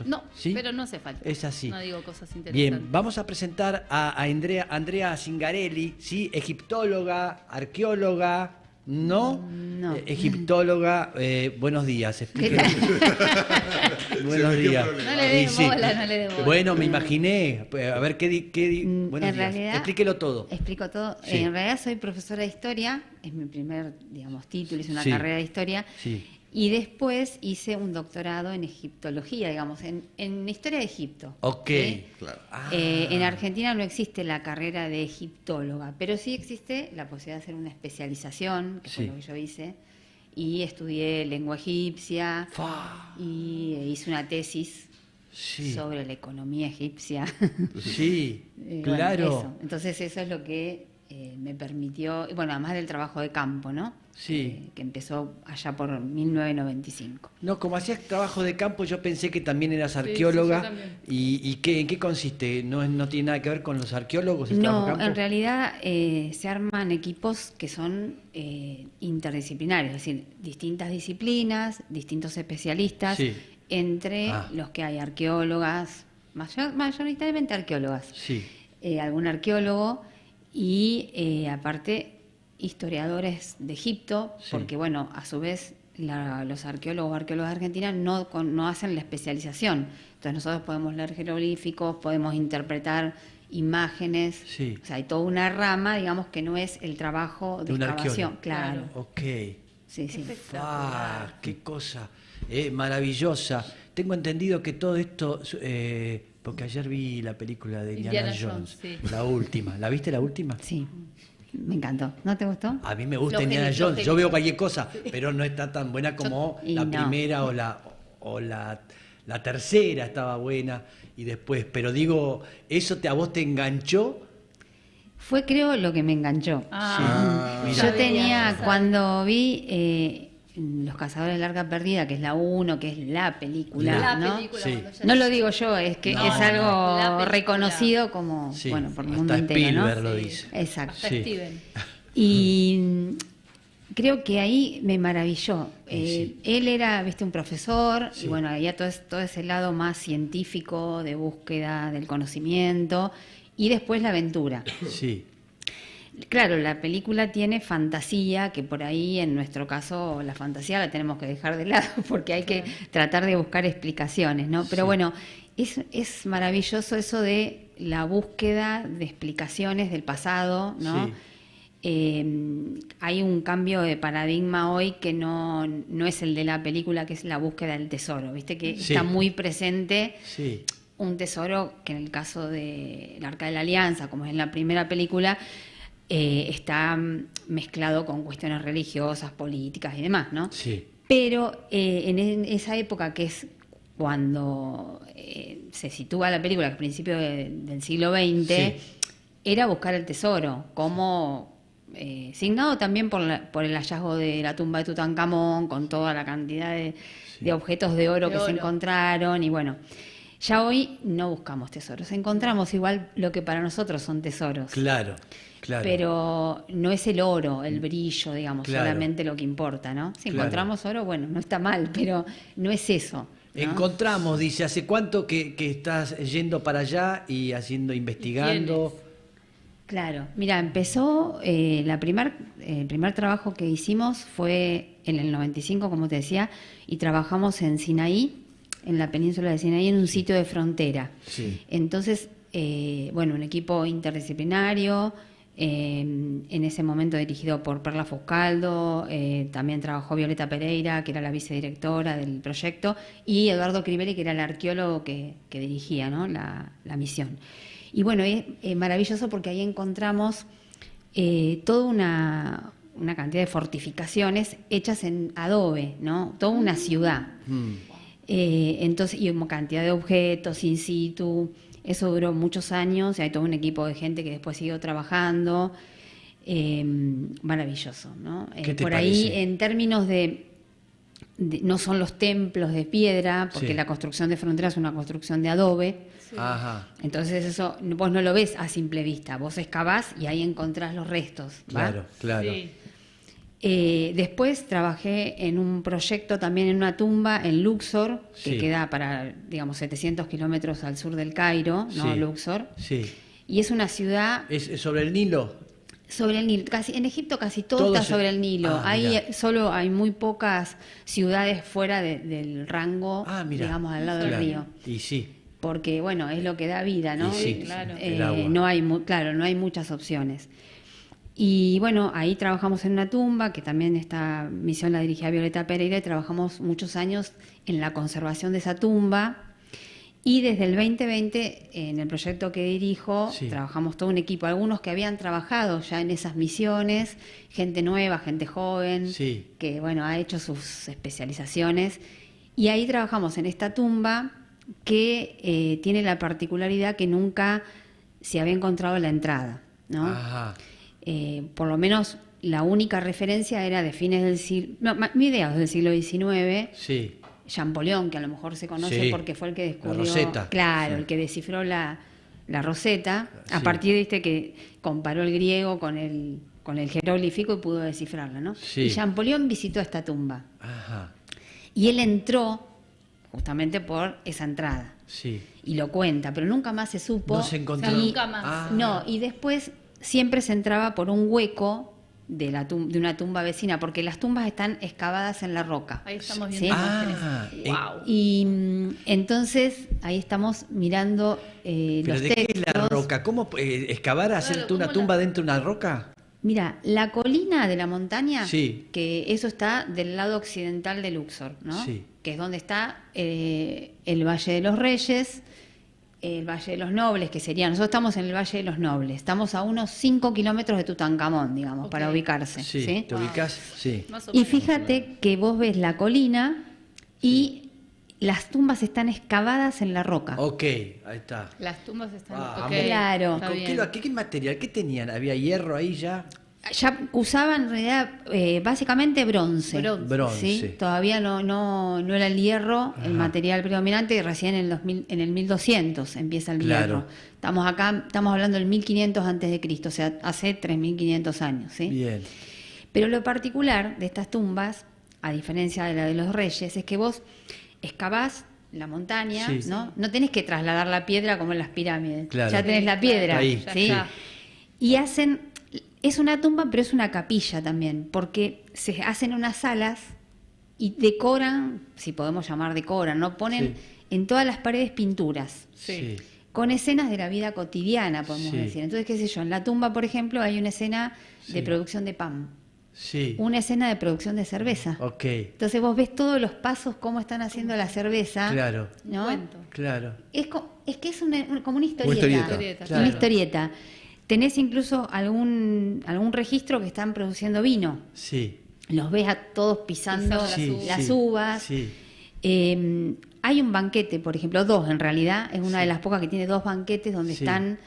razón. No, ¿Sí? pero no hace falta. Es así. No digo cosas interesantes. Bien, vamos a presentar a Andrea Zingarelli, ¿sí? Egiptóloga, arqueóloga, ¿no? No. Egiptóloga, buenos días, explíquenos. Buenos días. No le dé bola, no le dé bola. Bueno, me imaginé. A ver, buenos En días. realidad, Explíquelo todo. Explico todo. Sí. En realidad soy profesora de historia, es mi primer, digamos, título, hice una Sí. carrera de historia. Sí. Y después hice un doctorado en egiptología, digamos, en historia de Egipto. Ok. ¿Sí? Claro. En Argentina no existe la carrera de egiptóloga, pero sí existe la posibilidad de hacer una especialización, que fue Sí. lo que yo hice, y estudié lengua egipcia y hice una tesis Sí. sobre la economía egipcia. Sí, Bueno, claro. eso. Entonces eso es lo que me permitió, y bueno, además del trabajo de campo, ¿no? Sí. Que empezó allá por 1995. No, como hacías trabajo de campo, yo pensé que también eras Sí, arqueóloga. sí, yo también. ¿Y en qué consiste? ¿No tiene nada que ver con los arqueólogos el trabajo No, de campo? en realidad se arman equipos que son interdisciplinarios, es decir, distintas disciplinas, distintos especialistas, Sí. entre Ah. los que hay arqueólogas, mayoritariamente arqueólogas, Sí, algún arqueólogo y aparte historiadores de Egipto, Sí. porque bueno, a su vez los arqueólogos o arqueólogas argentinas no hacen la especialización. Entonces nosotros podemos leer jeroglíficos, podemos interpretar imágenes, Sí. o sea, hay toda una rama, digamos, que no es el trabajo de De un excavación. arqueólogo. Claro, ok. sí, sí. Qué cosa maravillosa. Tengo entendido que todo esto, porque ayer vi la película de Indiana Indiana Jones, Jones, sí. la última. ¿La viste la última? Sí, me encantó. ¿No te gustó? A mí me gusta Los Indiana genios, Jones. los Yo genios. veo cualquier cosa, pero no está tan buena como Y la no. primera o la tercera estaba buena y después. Pero digo, ¿eso a vos te enganchó? Fue, creo, lo que me enganchó. Ah, Sí. Yo Mira. tenía, cuando vi Los Cazadores de la Arca Perdida, que es la 1, que es la película, La ¿no? película. Sí. cuando ya- No lo digo yo, es que No, es no. algo La película. reconocido como, Sí, bueno, por el hasta mundo entero, ¿no? Spielberg lo Sí. dice. Exacto. Hasta Sí. Steven. Y creo que ahí me maravilló. Sí. Él era, viste, un profesor, Sí. y bueno, había todo ese lado más científico, de búsqueda del conocimiento, y después la aventura. Sí, Claro, la película tiene fantasía, que por ahí en nuestro caso la fantasía la tenemos que dejar de lado porque hay que tratar de buscar explicaciones, ¿no? Pero Sí. bueno, es maravilloso eso de la búsqueda de explicaciones del pasado, ¿no? Sí. Hay un cambio de paradigma hoy que no es el de la película, que es la búsqueda del tesoro, ¿viste? Que Sí. está muy presente sí, un tesoro que en el caso de el Arca de la Alianza, como es en la primera película, está mezclado con cuestiones religiosas, políticas y demás, ¿no? sí. Pero en esa época, que es cuando se sitúa la película, que es principio del siglo XX, Sí. era buscar el tesoro, como signado también por el hallazgo de la tumba de Tutankamón, con toda la cantidad de objetos de oro De que se oro. encontraron, y bueno. Ya hoy no buscamos tesoros, encontramos igual lo que para nosotros son tesoros. Claro, claro. Pero no es el oro, el brillo, digamos, Claro. solamente lo que importa, ¿no? Si Claro. encontramos oro, bueno, no está mal, pero no es eso, ¿no? Encontramos, dice, ¿hace cuánto que estás yendo para allá y investigando? Claro, mira, empezó, el primer trabajo que hicimos fue en el 95, como te decía, y trabajamos en Sinaí, en la península de Sinaí, en un sitio de frontera. Sí. Entonces, bueno, un equipo interdisciplinario, en ese momento dirigido por Perla Fuscaldo, también trabajó Violeta Pereira, que era la vicedirectora del proyecto, y Eduardo Criberi, que era el arqueólogo que dirigía, ¿no? la misión. Y bueno, es maravilloso porque ahí encontramos toda una cantidad de fortificaciones hechas en adobe, ¿no? Toda una ciudad. Entonces, y una cantidad de objetos in situ. Eso duró muchos años y hay todo un equipo de gente que después siguió trabajando. Maravilloso, ¿no? ¿Qué te Por ahí, parece? en términos no son los templos de piedra, porque Sí. la construcción de frontera es una construcción de adobe. Sí. Ajá, Entonces eso vos no lo ves a simple vista, vos excavás y ahí encontrás los restos, ¿va? claro, claro. Sí. Después trabajé en un proyecto también en una tumba en Luxor, que Sí. queda para, digamos, 700 kilómetros al sur del Cairo, ¿no? Sí. Luxor. Sí. Y es una ciudad ¿Es sobre el Nilo? sobre el Nilo. En Egipto casi todo Todo está se- sobre el Nilo. mirá. Solo hay muy pocas ciudades fuera del rango, Mirá. digamos, al lado Claro. del río. Y sí. Porque, bueno, es lo que da vida, ¿no? Y sí, claro. el agua. No hay, claro, no hay muchas opciones. Y bueno, ahí trabajamos en una tumba, que también esta misión la dirigía Violeta Pereira, y trabajamos muchos años en la conservación de esa tumba. Y desde el 2020, en el proyecto que dirijo, Sí. trabajamos todo un equipo, algunos que habían trabajado ya en esas misiones, gente nueva, gente joven, Sí. que bueno, ha hecho sus especializaciones. Y ahí trabajamos en esta tumba que tiene la particularidad que nunca se había encontrado la entrada, ¿no? Ajá. Por lo menos la única referencia era de fines del siglo, no, mediados del siglo XIX, Sí. Champollion, que a lo mejor se conoce Sí. porque fue el que descubrió, Roseta. claro, Sí. el que descifró la Roseta, a Sí. partir de este que comparó el griego con el jeroglífico y pudo descifrarla, ¿no? Sí. Y Champollion visitó esta tumba Ajá. y él entró justamente por esa entrada Sí. y lo cuenta, pero nunca más se supo. No se encontró. O sea, nunca más. No, y después siempre se entraba por un hueco de una tumba vecina, porque las tumbas están excavadas en la roca. Ahí estamos ¿Sí? viendo Ah, imágenes. Wow. Y entonces ahí estamos mirando ¿Pero los de qué es la textos. roca? ¿Cómo excavar, hacer Claro, una ¿cómo tumba dentro de una roca? Mira, la colina de la montaña, Sí. que eso está del lado occidental de Luxor, ¿no? Sí. Que es donde está el Valle de los Reyes, el Valle de los Nobles, que sería, nosotros estamos en el Valle de los Nobles, estamos a unos 5 kilómetros de Tutankamón, digamos, Ok. para ubicarse. Sí. ¿Sí? ¿Te ubicás? Sí. Más o Y menos. fíjate que vos ves la colina y las tumbas están excavadas en la roca. Ok, ahí está. Las tumbas están. Ah, ok, claro. está ¿Con bien. qué material? ¿Qué tenían? ¿Había hierro ahí ya? Ya usaban en realidad básicamente bronce. Bronce. ¿Sí? Todavía no era el hierro el Ajá. material predominante, recién en el 1200 empieza el Claro. hierro. Estamos hablando del 1500 antes de Cristo, o sea, hace 3500 años. ¿sí? Bien. Pero lo particular de estas tumbas, a diferencia de la de los reyes, es que vos excavás la montaña, Sí. ¿no? No tenés que trasladar la piedra como en las pirámides. Claro. Ya tenés la piedra. Ahí. ¿sí? Ya está. Y es una tumba, pero es una capilla también, porque se hacen unas salas y decoran, si podemos llamar decoran, ¿no? Ponen Sí. en todas las paredes pinturas, Sí. con escenas de la vida cotidiana, podemos Sí. decir. Entonces, qué sé yo, en la tumba, por ejemplo, hay una escena de Sí. producción de pan, Sí. una escena de producción de cerveza. Ok. Entonces vos ves todos los pasos, cómo están haciendo la cerveza. Claro. ¿no? Un cuento. Claro. Es que es como una historieta. historieta. Claro. Una historieta. Tenés incluso algún registro que están produciendo vino. Sí. Los ves a todos pisando Pisando las sí, uvas. Sí. Hay un banquete, por ejemplo, dos en realidad. Es una Sí. de las pocas que tiene dos banquetes donde Sí. están,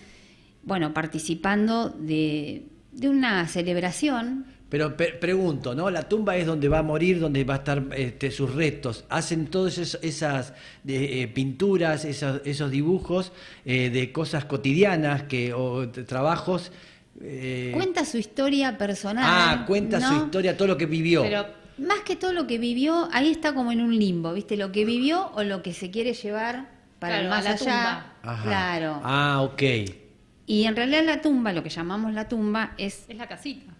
bueno, participando de una celebración. Pero pregunto, ¿no? La tumba es donde va a morir, donde va a estar sus restos. Hacen todas esas pinturas, esos dibujos de cosas cotidianas o trabajos. Cuenta su historia personal. Cuenta ¿no? su historia, todo lo que vivió. Pero Más que todo lo que vivió, ahí está como en un limbo, ¿viste? Lo que vivió o lo que se quiere llevar para el Claro, más a la allá. tumba. Ajá. Claro. Ok. Y en realidad la tumba, lo que llamamos la tumba, es es la casita.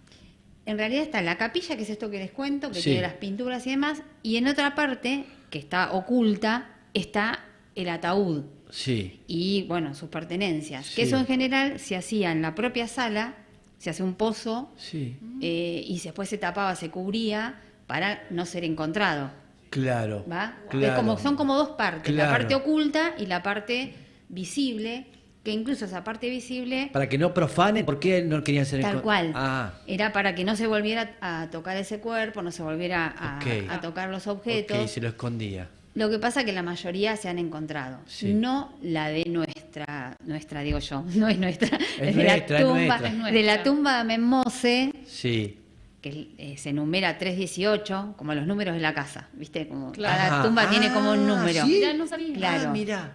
en realidad está la capilla, que es esto que les cuento, que Sí. tiene las pinturas y demás, y en otra parte, que está oculta, está el ataúd Sí. y, bueno, sus pertenencias. Sí. Que eso en general se hacía en la propia sala, se hace un pozo Sí. y después se tapaba, se cubría para no ser encontrado. Claro. ¿Va? Claro. Son como dos partes, Claro. la parte oculta y la parte visible, que incluso esa parte visible, Para que no profanen, ¿por qué no querían ser tal cual, Ah, era para que no se volviera a tocar ese cuerpo, no se volviera Ok. a tocar los objetos. ok, se lo escondía. Lo que pasa que la mayoría se han encontrado, Sí. no la de nuestra digo yo, no es nuestra, Es de nuestra, es la tumba, nuestra. Es nuestra. de la tumba de Amenmose, Sí. que se numera 318, como los números de la casa, ¿viste? Como Claro. cada Ajá. tumba tiene como un número. ¿sí? Mirá, no sabía. Claro. Mira.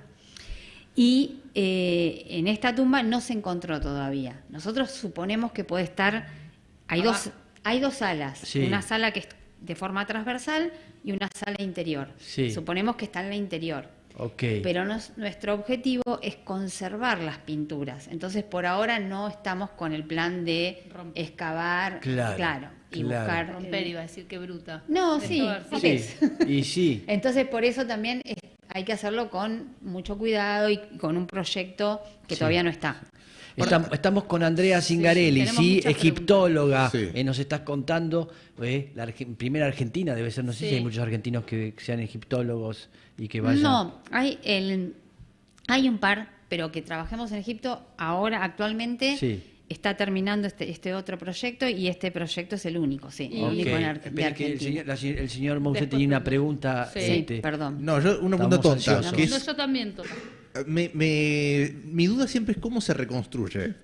Y en esta tumba no se encontró todavía. Nosotros suponemos que puede estar. Hay Abajo. Hay dos salas, Sí. una sala que es de forma transversal y una sala interior. Sí. Suponemos que está en la interior. Ok. Pero nuestro objetivo es conservar las pinturas. Entonces, por ahora no estamos con el plan de excavar, Claro, y claro. buscar... Romper, iba a decir que bruta. No, De sí, excavar, sí. Sí. Y sí. Entonces, por eso también hay que hacerlo con mucho cuidado y con un proyecto que Sí. todavía no está. Estamos con Andrea Zingarelli, tenemos sí, muchas egiptóloga. Sí. Nos estás contando, primera argentina, debe ser, no sé Sí. si hay muchos argentinos que sean egiptólogos y que vayan. No, hay un par, pero que trabajemos en Egipto ahora, actualmente, Sí. está terminando este otro proyecto y este proyecto es el único, sí, el Ok. único de Espera que Argentina. el señor Mousset Después tenía una pregunto. pregunta. Sí. Sí, perdón. No, yo una Estamos pregunta tonta. ansiosos. Que No, es, yo también, Tota. mi duda siempre es cómo se reconstruye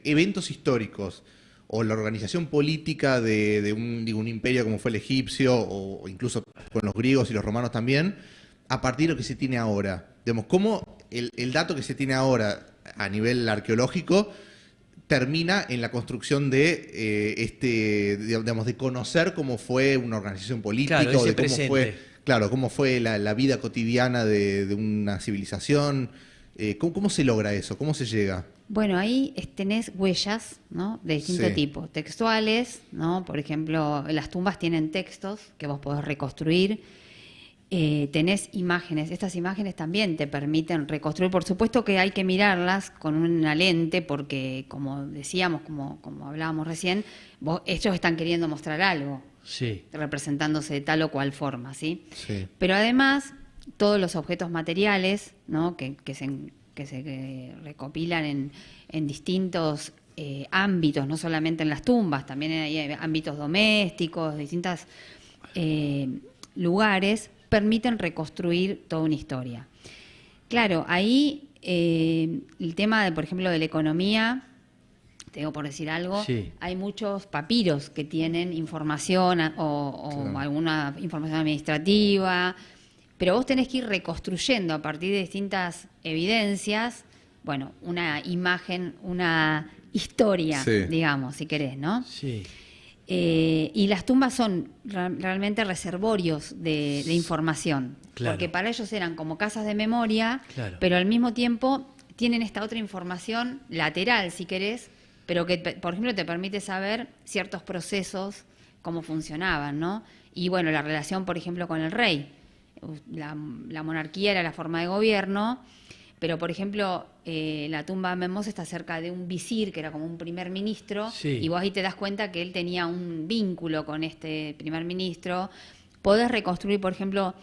eventos históricos o la organización política de un imperio como fue el egipcio o incluso con los griegos y los romanos también, a partir de lo que se tiene ahora. Digamos, cómo el dato que se tiene ahora a nivel arqueológico termina en la construcción de digamos, de conocer cómo fue una organización política, Claro, o ese de cómo presente. fue, claro, cómo fue la vida cotidiana de una civilización. ¿Cómo se logra eso? ¿Cómo se llega? Bueno, ahí tenés huellas, ¿no? De distinto Sí. tipo, textuales, ¿no? Por ejemplo, las tumbas tienen textos que vos podés reconstruir. Tenés imágenes, estas imágenes también te permiten reconstruir. Por supuesto que hay que mirarlas con una lente porque, como decíamos, como hablábamos recién, ellos están queriendo mostrar algo, Sí. representándose de tal o cual forma, ¿sí? Sí. Pero además, todos los objetos materiales, ¿no? que se recopilan en distintos ámbitos, no solamente en las tumbas, también hay ámbitos domésticos, distintos lugares, permiten reconstruir toda una historia. Claro, ahí el tema, por ejemplo, de la economía, te digo por decir algo, Sí. hay muchos papiros que tienen información o Claro. alguna información administrativa, pero vos tenés que ir reconstruyendo a partir de distintas evidencias, bueno, una imagen, una historia, Sí. digamos, si querés, ¿no? Sí. Y las tumbas son realmente reservorios de información, Claro. porque para ellos eran como casas de memoria, Claro. pero al mismo tiempo tienen esta otra información lateral, si querés, pero que, por ejemplo, te permite saber ciertos procesos, cómo funcionaban, ¿no? Y bueno, la relación, por ejemplo, con el rey. La monarquía era la forma de gobierno, pero, por ejemplo, la tumba de Menmos está cerca de un visir, que era como un primer ministro, Sí. y vos ahí te das cuenta que él tenía un vínculo con este primer ministro. Podés reconstruir, por ejemplo,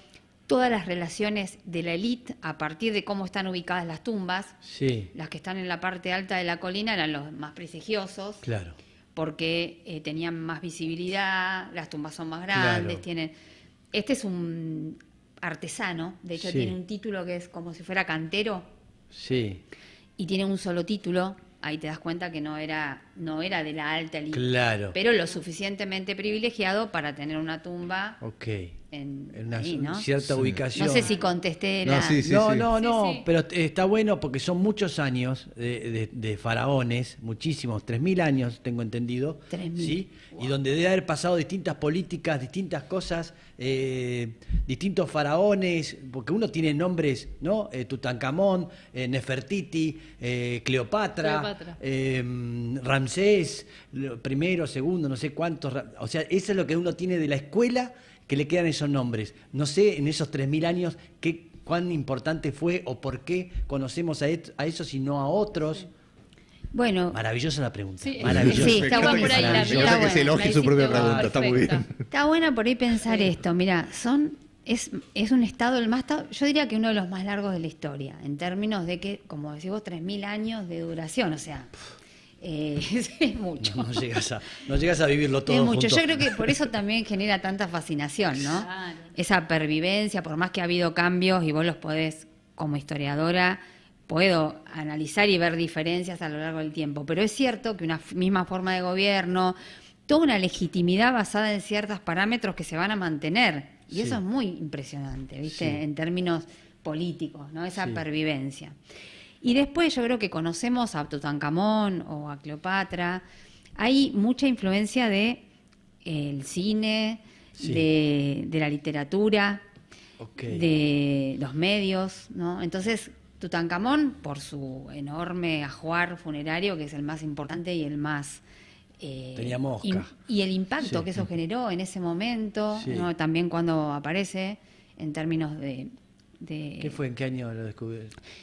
todas las relaciones de la élite a partir de cómo están ubicadas las tumbas. Sí. Las que están en la parte alta de la colina eran los más prestigiosos, Claro. porque tenían más visibilidad, las tumbas son más grandes, Claro. Este es un artesano, de hecho Sí. tiene un título que es como si fuera cantero, Sí. y tiene un solo título, ahí te das cuenta que no era de la alta élite, Claro. pero lo suficientemente privilegiado para tener una tumba Ok. en una ahí, ¿no? cierta ubicación. No sé si contesté No, la... sí, sí. No, Sí. pero está bueno porque son muchos años de faraones, muchísimos, 3.000 años tengo entendido, 3.000. ¿sí? Y donde debe haber pasado distintas políticas, distintas cosas, distintos faraones, porque uno tiene nombres, ¿no? Tutankamón, Nefertiti, Cleopatra, Ramsés, primero, segundo, no sé cuántos, o sea, eso es lo que uno tiene de la escuela, que le quedan esos nombres. No sé en esos 3.000 años cuán importante fue o por qué conocemos a esos y no a otros. Bueno, Maravillosa la pregunta. Sí, maravillosa. sí, está Iba bueno. por ahí la Maravillosa. Me encanta que se elogie su propia pregunta, está muy bien. está buena por ahí pensar esto. Mira, es un estado, yo diría que uno de los más largos de la historia, en términos de que, como decís vos, 3.000 años de duración, o sea, es mucho. No llegas a vivirlo todo Es mucho. junto. Yo creo que por eso también genera tanta fascinación, ¿no? Claro. Esa pervivencia, por más que ha habido cambios y vos los podés, como historiadora, puedo analizar y ver diferencias a lo largo del tiempo. Pero es cierto que una misma forma de gobierno, toda una legitimidad basada en ciertos parámetros que se van a mantener. Y Sí. eso es muy impresionante, ¿viste? Sí. En términos políticos, ¿no? Esa Sí. pervivencia. Y después yo creo que conocemos a Tutankamón o a Cleopatra, Hay mucha influencia de el cine, Sí. de la literatura, Ok. de los medios, ¿no? Entonces, Tutankamón, por su enorme ajuar funerario, que es el más importante y el más... Tenía mosca. y el impacto Sí. que eso generó en ese momento, Sí. ¿no? También cuando aparece, en términos de ¿Qué fue? ¿En qué año lo descubrí?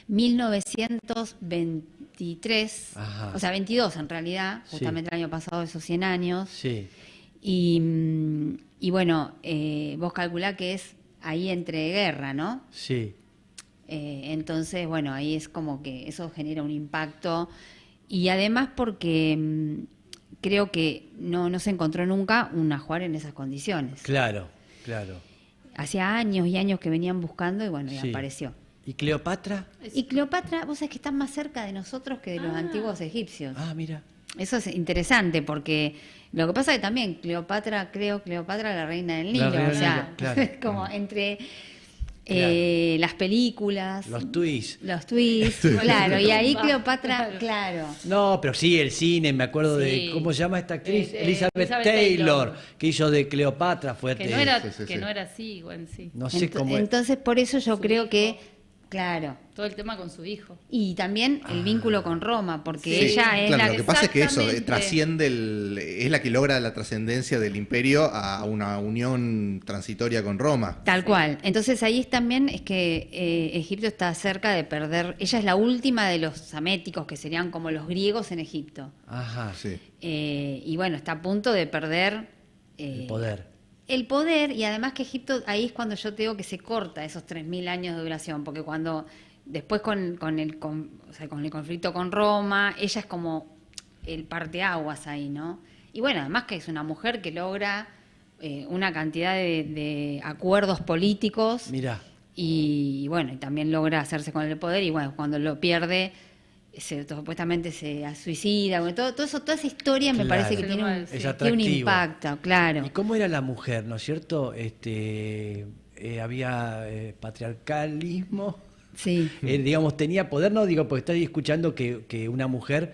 1923, Ajá. o sea, 22 en realidad, Sí. justamente el año pasado, esos 100 años. Sí. Y bueno, vos calculá que es ahí entre guerra, ¿no? Sí. Entonces, bueno, ahí es como que eso genera un impacto. Y además porque creo que no se encontró nunca un ajuar en esas condiciones. Claro, claro. Hacía años y años que venían buscando y bueno, y Sí. apareció. ¿Y Cleopatra? Y Cleopatra, vos sabés que está más cerca de nosotros que de los antiguos egipcios. Ah, mira. Eso es interesante porque lo que pasa es que también Cleopatra, la reina del Nilo, La reina o del sea, Nilo, claro. como entre Claro. las películas, Los twists. claro, y ahí Claro. Cleopatra, claro. No, pero sí, el cine, me acuerdo de, Sí. ¿cómo se llama esta actriz? Elizabeth Elizabeth Taylor, Taylor. que hizo de Cleopatra, fue Que no era, Sí, sí, que sí. no era así, bueno, sí. no sé cómo es. Entonces, por eso yo Su creo hijo. que, claro. Todo el tema con su hijo. Y también el vínculo con Roma, porque Sí, ella es Claro, la lo que pasa es que eso Exactamente. trasciende es la que logra la trascendencia del imperio a una unión transitoria con Roma. Tal cual. Entonces ahí también es que Egipto está cerca de perder. Ella es la última de los saméticos, que serían como los griegos en Egipto. Ajá, Sí. Y bueno, está a punto de perder el poder. el poder. Y además que Egipto, ahí es cuando yo te digo que se corta esos 3.000 años de duración, porque cuando después con el conflicto con Roma, ella es como el parteaguas ahí, ¿no? Y bueno, además que es una mujer que logra una cantidad de acuerdos políticos. Mira, Y bueno, y también logra hacerse con el poder y bueno, cuando lo pierde, supuestamente se suicida. Bueno, todo eso, toda esa historia me Claro. parece que tiene un, Es tiene un atractivo. impacto, claro. ¿y cómo era la mujer, no es cierto? Había patriarcalismo. Sí. Digamos, tenía poder, no digo, porque estoy escuchando que una mujer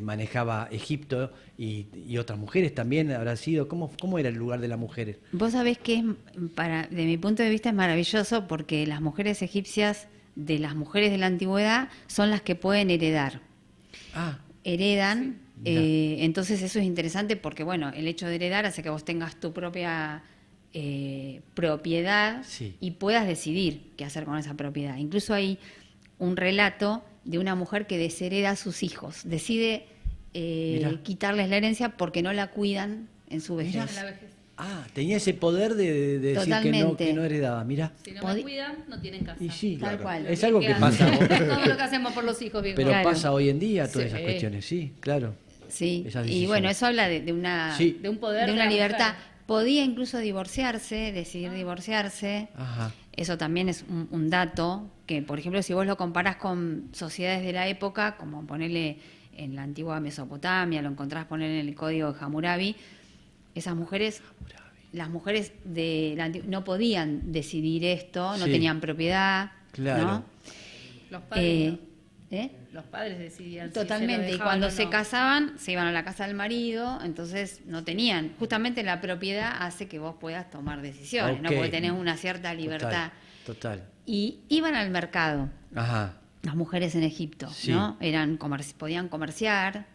manejaba Egipto y otras mujeres también habrá sido. ¿Cómo era el lugar de las mujeres? Vos sabés que de mi punto de vista es maravilloso porque las mujeres egipcias, de las mujeres de la antigüedad, son las que pueden heredar. Ah, Heredan, Mirá. entonces eso es interesante porque bueno, el hecho de heredar hace que vos tengas tu propia propiedad Sí. y puedas decidir qué hacer con esa propiedad. Incluso hay un relato de una mujer que deshereda a sus hijos, decide Mirá. quitarles la herencia porque no la cuidan en su Mirá. vejez. En la vejez. Tenía ese poder de decir Totalmente. que no heredaba, mira. Si no Pod- me cuidan, no tienen casa. Y sí, Tal cual. es algo que Bien, pasa, todo lo que hacemos por los hijos, viejo. pero Claro. pasa hoy en día todas Sí. esas cuestiones, sí, claro. Sí, Esas y decisiones. bueno, eso habla de una, Sí. De un poder de de una la libertad. mujer. Podía incluso divorciarse, decidir divorciarse. Ajá. Eso también es un dato que, por ejemplo, si vos lo comparás con sociedades de la época, como ponerle en la antigua Mesopotamia, lo encontrás poner en el código de Hammurabi, esas mujeres, las mujeres no podían decidir esto, no Sí. tenían propiedad, Claro. ¿no? Los padres, ¿Eh? los padres decidían. si Totalmente, se lo y dejaban cuando o se no. casaban se iban a la casa del marido, entonces no tenían, justamente la propiedad hace que vos puedas tomar decisiones, ¿no? Ok. Porque tenés una cierta libertad. Total. Y iban al mercado, Ajá. las mujeres en Egipto, Sí. ¿no? Podían comerciar,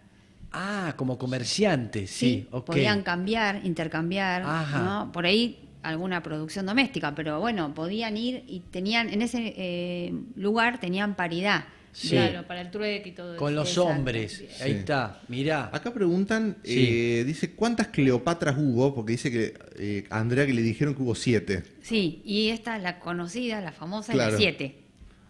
Ah, como comerciante, sí, ok. podían cambiar, intercambiar, Ajá. ¿no? Por ahí alguna producción doméstica, pero bueno, podían ir y tenían, en ese lugar tenían paridad. Sí. Claro, para el trueque y todo Con eso. los Exacto. hombres, ahí Sí. está, mirá. Acá preguntan, Sí. dice, ¿cuántas Cleopatras hubo? Porque dice que a Andrea que le dijeron que hubo 7. Sí, y esta es la conocida, la famosa, Claro. la 7.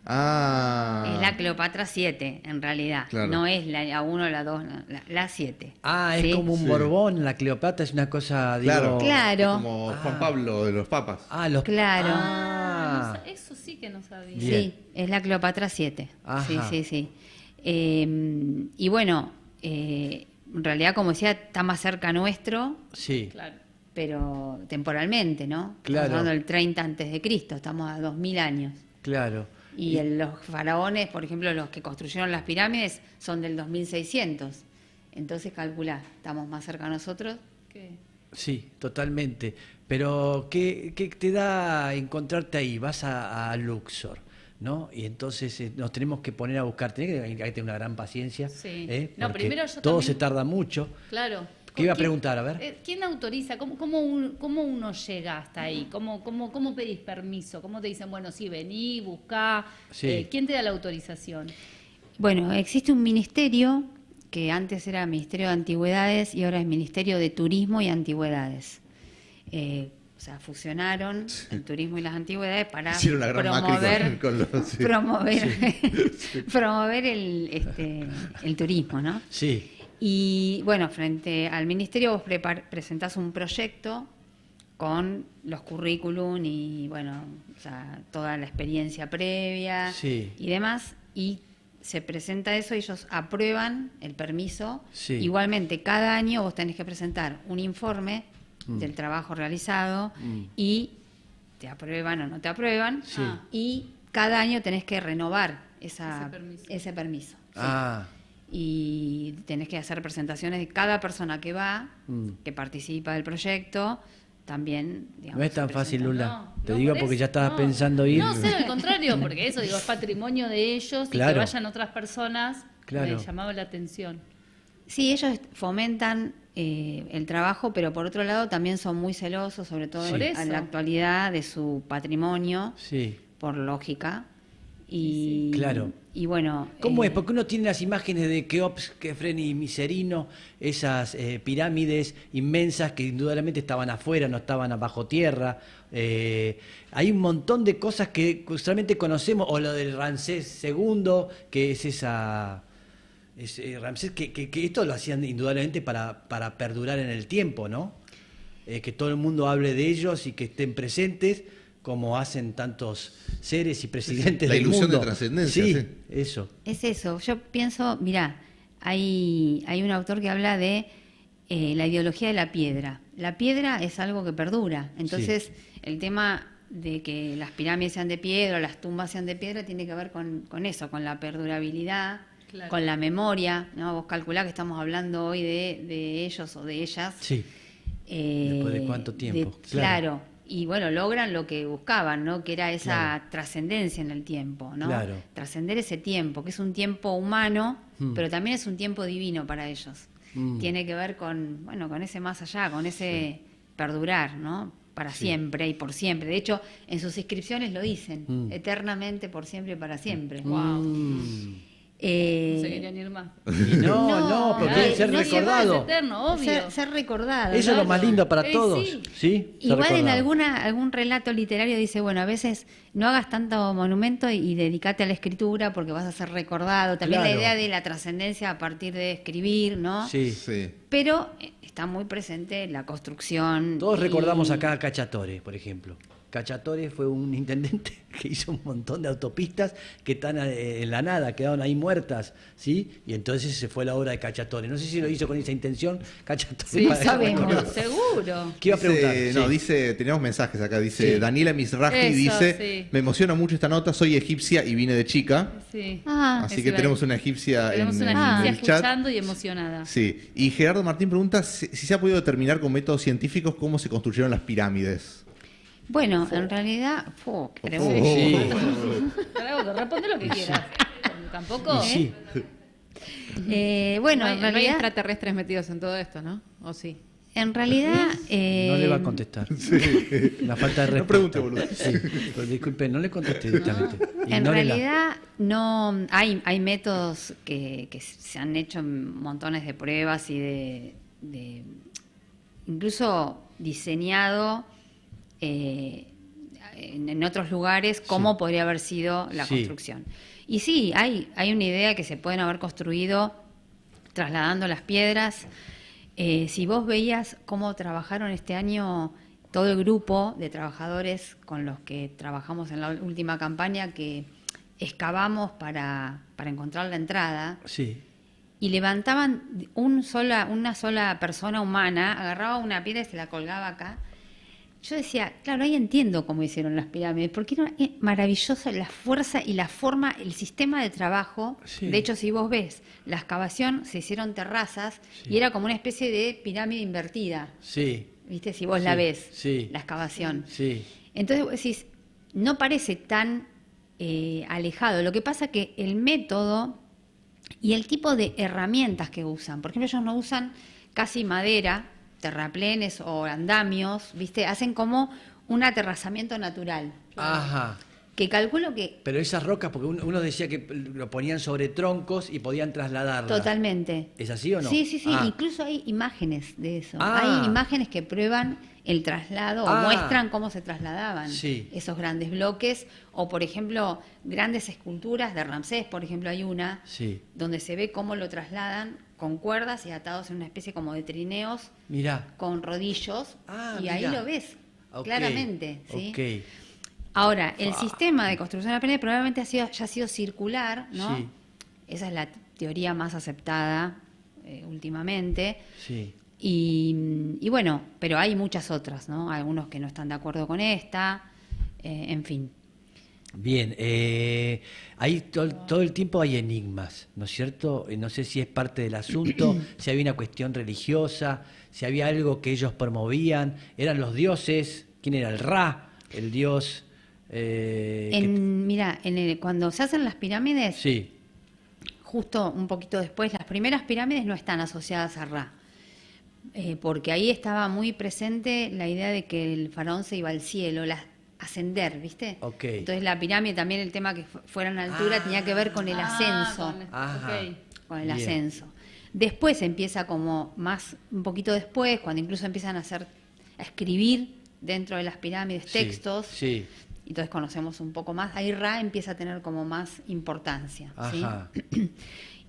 Ah. Es la Cleopatra 7, en realidad. Claro. No es la 1, la 2, la 7. Ah, es ¿Sí? como un Sí. Borbón, la Cleopatra es una cosa, Claro. digo... Claro. Como Juan Pablo de los papas. Ah, los... Claro. Ah, Eso sí que no sabía. Bien. Sí, es la Cleopatra 7. Ajá. Sí, sí, sí. Y bueno, en realidad, como decía, está más cerca nuestro, sí, Claro. pero temporalmente, ¿no? Claro. Estamos hablando del 30 antes de Cristo, estamos a 2000 años. claro. Y los faraones, por ejemplo, los que construyeron las pirámides, son del 2600. Entonces calculá, estamos más cerca a nosotros. ¿Qué? Sí, totalmente. Pero, ¿qué te da encontrarte ahí? Vas a Luxor, ¿no? Y entonces nos tenemos que poner a buscar, tenés que tener una gran paciencia. Sí. Porque No, primero yo todo también- se tarda mucho. Claro. ¿Qué iba a ¿Quién- preguntar? A ver. ¿Quién autoriza? ¿Cómo uno llega hasta ahí? ¿Cómo pedís permiso? ¿Cómo te dicen, bueno, sí, vení, buscá? Sí. ¿Quién te da la autorización? Bueno, existe un ministerio que antes era Ministerio de Antigüedades y ahora es Ministerio de Turismo y Antigüedades. O sea, fusionaron el turismo y las antigüedades para Hicieron la gran Macri promover, con los... sí. promover el turismo, ¿no? Sí, Y bueno, frente al ministerio vos presentás un proyecto con los currículum y bueno, o sea, toda la experiencia previa Sí. y demás, y se presenta eso y ellos aprueban el permiso. Sí. Igualmente, cada año vos tenés que presentar un informe del trabajo realizado y te aprueban o no te aprueban, Sí. y cada año tenés que renovar Ese permiso. ese permiso. Sí. Ah, Y tenés que hacer presentaciones de cada persona que va, que participa del proyecto, también, digamos, no es tan se fácil, presenta. Lula. No, Te no, digo por porque eso, ya estabas no. pensando ir. No, sé, al contrario, porque eso, digo, es patrimonio de ellos y Claro. que vayan otras personas, Claro. me llamaba la atención. Sí, ellos fomentan el trabajo, pero por otro lado también son muy celosos, sobre todo Sí. Por en eso. la actualidad, de su patrimonio, Sí. por lógica. Y, Claro. Y bueno... ¿Cómo es? Porque uno tiene las imágenes de Keops, Kefren y Miserino, esas pirámides inmensas que indudablemente estaban afuera, no estaban bajo tierra. Hay un montón de cosas que solamente conocemos, o lo del Ramsés II, que es esa... Ramsés, que esto lo hacían indudablemente para perdurar en el tiempo, ¿no? Que todo el mundo hable de ellos y que estén presentes, como hacen tantos seres y presidentes La del ilusión mundo. de trascendencia, Sí, sí. eso. Es eso, yo pienso, mirá, hay un autor que habla de la ideología de la piedra. La piedra es algo que perdura, entonces el tema de que las pirámides sean de piedra, las tumbas sean de piedra, tiene que ver con eso, con la perdurabilidad, Claro. con la memoria, ¿no? Vos calculá que estamos hablando hoy de ellos o de ellas. Sí. ¿Después de cuánto tiempo? Claro. Y bueno, logran lo que buscaban, ¿no? Que era esa trascendencia en el tiempo, ¿no? Claro. Trascender ese tiempo, que es un tiempo humano, Mm. pero también es un tiempo divino para ellos. Mm. Tiene que ver con, bueno, con ese más allá, con ese perdurar, ¿no? Para siempre y por siempre. De hecho, en sus inscripciones lo dicen, Mm. eternamente, por siempre y para siempre. Wow. Mm. No se querían ir más. Y no, porque no, debe ser no se va, recordado. Es eterno, obvio. Ser recordado. Eso es lo más lindo para Sí, todos. sí. ¿Sí? Ser Igual en recordado. algún relato literario dice, bueno, a veces no hagas tanto monumento y dedícate a la escritura porque vas a ser recordado. También Claro. la idea de la trascendencia a partir de escribir, ¿no? Sí. Sí. Pero está muy presente la construcción. Todos y- recordamos acá a Cachatore, por ejemplo. Cachatore fue un intendente que hizo un montón de autopistas que están en la nada, quedaron ahí muertas, ¿sí? Y entonces se fue la obra de Cachatore. No sé si lo hizo con esa intención, Cachatore. Sí, para dejar sabemos. recordado. Seguro. ¿Qué iba a preguntar? No, Sí. dice, teníamos mensajes acá, dice Sí. Daniela Misraji, Eso, dice, sí. me emociona mucho esta nota, soy egipcia y vine de chica, Sí. Ah, así eso que iba a tenemos decir. una egipcia Tenemos en, una en egipcia el chat. escuchando y emocionada. Sí, y Gerardo Martín pregunta si se ha podido determinar con métodos científicos cómo se construyeron las pirámides. Bueno, en realidad, qué pregunta. Sí. Pero responde lo que quieras. Tampoco. Y sí. Bueno, no hay, en no hay realidad, extraterrestres metidos en todo esto, ¿no? ¿O sí? en realidad, No le va a contestar. La falta de respuesta. No pregunte, boludo. Sí. Pero disculpe, no le contesté directamente. En Ignórela. realidad no hay métodos que se han hecho en montones de pruebas y de incluso diseñado en otros lugares cómo Sí. podría haber sido la Sí. construcción. Y sí, hay una idea que se pueden haber construido trasladando las piedras. Si vos veías cómo trabajaron este año todo el grupo de trabajadores con los que trabajamos en la última campaña, que excavamos para encontrar la entrada, Sí. y levantaban una sola persona humana, agarraba una piedra y se la colgaba acá, yo decía, claro, ahí entiendo cómo hicieron las pirámides, porque era maravillosa la fuerza y la forma, el sistema de trabajo. Sí. De hecho, si vos ves la excavación, se hicieron terrazas Sí. y era como una especie de pirámide invertida, Sí, ¿viste? Si vos Sí, la ves, sí. la excavación. sí. Entonces vos decís, no parece tan alejado. Lo que pasa que el método y el tipo de herramientas que usan, por ejemplo, ellos no usan casi madera, terraplenes o andamios, ¿viste? Hacen como un aterrazamiento natural, Ajá. que calculo que Pero esas rocas, porque uno decía que lo ponían sobre troncos y podían trasladarlas. totalmente. ¿Es así o no? Sí, sí, sí. Ah. Incluso hay imágenes de eso. Ah. Hay imágenes que prueban el traslado Ah. o muestran cómo se trasladaban Sí. esos grandes bloques. O, por ejemplo, grandes esculturas de Ramsés, por ejemplo, hay una Sí. donde se ve cómo lo trasladan con cuerdas y atados en una especie como de trineos Mirá. con rodillos. Ah, y ahí mirá. lo ves Ok, claramente. ¿sí? Ok. Ahora, el sistema de construcción de la pirámide probablemente ya ha sido circular, ¿no? Sí. Esa es la teoría más aceptada últimamente. Sí. Y bueno, pero hay muchas otras, ¿no? Algunos que no están de acuerdo con esta, en fin. Bien, ahí todo el tiempo hay enigmas, ¿no es cierto? No sé si es parte del asunto, si había una cuestión religiosa, si había algo que ellos promovían, eran los dioses, ¿quién era el Ra, el dios? Mira, cuando se hacen las pirámides, Sí, justo un poquito después, las primeras pirámides no están asociadas a Ra, porque ahí estaba muy presente la idea de que el faraón se iba al cielo, ascender, ¿viste? Ok. Entonces la pirámide también, el tema que fueran a altura tenía que ver con el ascenso. Ajá. Con el Bien. ascenso. Después empieza como un poquito después, cuando incluso empiezan a escribir dentro de las pirámides Sí, textos, sí, y entonces conocemos un poco más, ahí Ra empieza a tener como más importancia. ¿sí? ajá.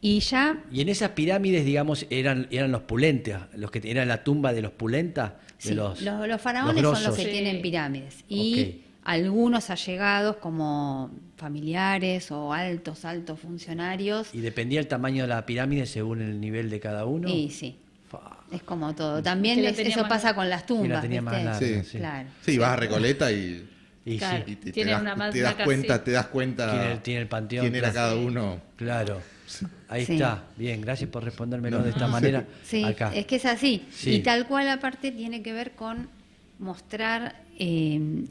Y ya, Y en esas pirámides, digamos, eran los pulentas, los que eran la tumba de los pulentas, de sí, los faraones son los grosos. que Sí. tienen pirámides. Y Ok. algunos allegados como familiares o altos funcionarios. Y dependía el tamaño de la pirámide según el nivel de cada uno. Y sí, Fa. es como todo. También Que la tenía eso más pasa con las tumbas, Sí, la tenía más ¿viste? larga, Sí. sí. Claro. Sí, vas a Recoleta y, Y Claro. sí, te Tiene das, una más te das vaca, cuenta, sí. te das cuenta tiene el panteón. quién era claro. cada uno. Claro, ahí Sí. está. Bien, gracias por respondérmelo de esta manera. Sí, Acá. es que es así. Sí. Y tal cual aparte tiene que ver con mostrar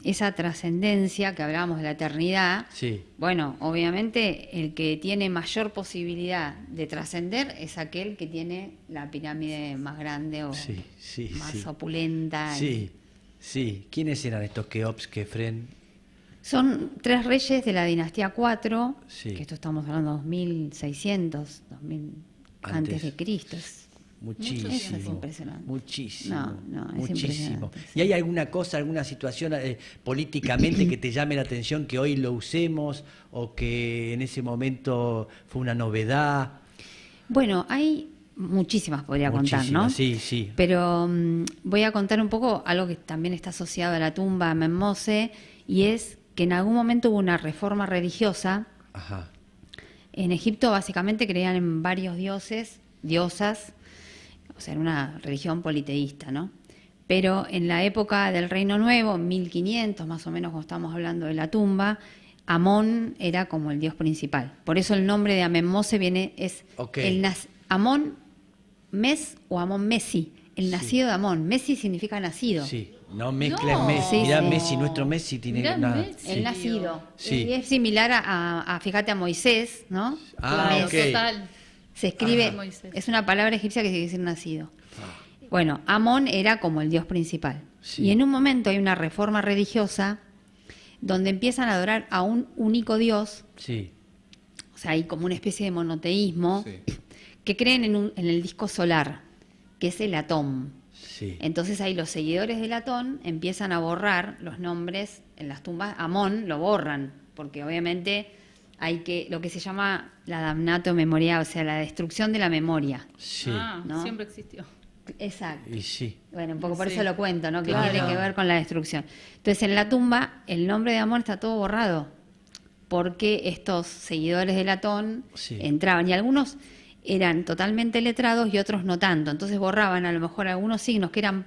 esa trascendencia que hablábamos de la eternidad. Sí, Bueno, obviamente el que tiene mayor posibilidad de trascender es aquel que tiene la pirámide más grande o sí, sí. más sí. opulenta. Sí, sí. ¿Quiénes eran estos Keops, Kefren? Son 3 reyes de la dinastía 4, Sí. que esto estamos hablando de 2600, 2000 antes de Cristo. Muchísimo. Eso es impresionante. Muchísimo. No, es muchísimo. impresionante, sí. ¿Y hay alguna cosa, alguna situación políticamente que te llame la atención que hoy lo usemos o que en ese momento fue una novedad? Bueno, hay muchísimas, podría contar, ¿no? Muchísimas, sí, sí. Pero voy a contar un poco algo que también está asociado a la tumba de Menmose, y es que en algún momento hubo una reforma religiosa. Ajá. En Egipto básicamente creían en varios dioses, diosas, o sea, era una religión politeísta, ¿no? Pero en la época del Reino Nuevo, 1500 más o menos, cuando estamos hablando de la tumba, Amón era como el dios principal. Por eso el nombre de Amenmose es Ok. Amón Mes o Amón Messi, el nacido de Amón. Messi significa nacido. Sí, no mezcles No. Messi. Sí, Mirá, sí. Messi, nuestro Messi tiene Mirá una... Messi. El sí. nacido. Sí. Y es similar fíjate, a Moisés, ¿no? Ah, Claro, ok. total. Se escribe, Ajá. Moisés. es una palabra egipcia que quiere decir nacido. Bueno, Amón era como el dios principal. Sí. Y en un momento hay una reforma religiosa donde empiezan a adorar a un único dios, Sí, o sea, hay como una especie de monoteísmo, Sí. que creen en el disco solar, que es el Atón. sí. Entonces ahí los seguidores del Atón empiezan a borrar los nombres en las tumbas. Amón lo borran, porque obviamente hay lo que se llama la damnato memoria, o sea, la destrucción de la memoria. Sí. Ah, ¿no? siempre existió. Exacto. Y sí. Bueno, un poco por Sí. eso lo cuento, ¿no? Que Claro. tiene que ver con la destrucción. Entonces, en la tumba, el nombre de Amón está todo borrado, porque estos seguidores del Atón Sí. entraban, y algunos eran totalmente letrados y otros no tanto. Entonces borraban a lo mejor algunos signos que eran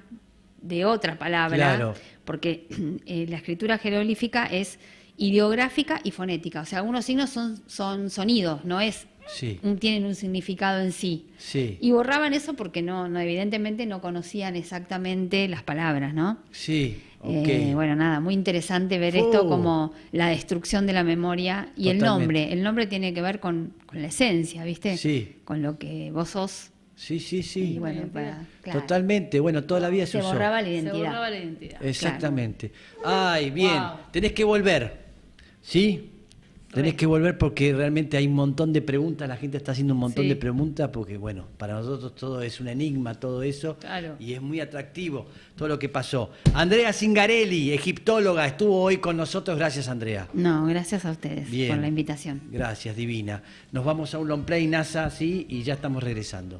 de otra palabra, Claro. porque la escritura jeroglífica es ideográfica y fonética, o sea, algunos signos son sonidos, no es Sí, tienen un significado en sí. sí, Y borraban eso porque no evidentemente no conocían exactamente las palabras, ¿no? sí, ok. Bueno, nada, muy interesante ver esto como la destrucción de la memoria y Totalmente. el nombre tiene que ver con la esencia, ¿viste? Sí. Con lo que vos sos. Sí, sí, sí. Y bueno, claro, Totalmente. Bueno, toda la vida se se usó. borraba la Se identidad. borraba la identidad. Exactamente. Ay, bien. Wow. Tenés que volver. ¿Sí? Tenés que volver porque realmente hay un montón de preguntas, la gente está haciendo un montón Sí. de preguntas porque, bueno, para nosotros todo es un enigma, todo eso, Claro. y es muy atractivo todo lo que pasó. Andrea Zingarelli, egiptóloga, estuvo hoy con nosotros, gracias Andrea. No, gracias a ustedes Bien. por la invitación. Gracias, divina. Nos vamos a un long play, NASA, sí, y ya estamos regresando.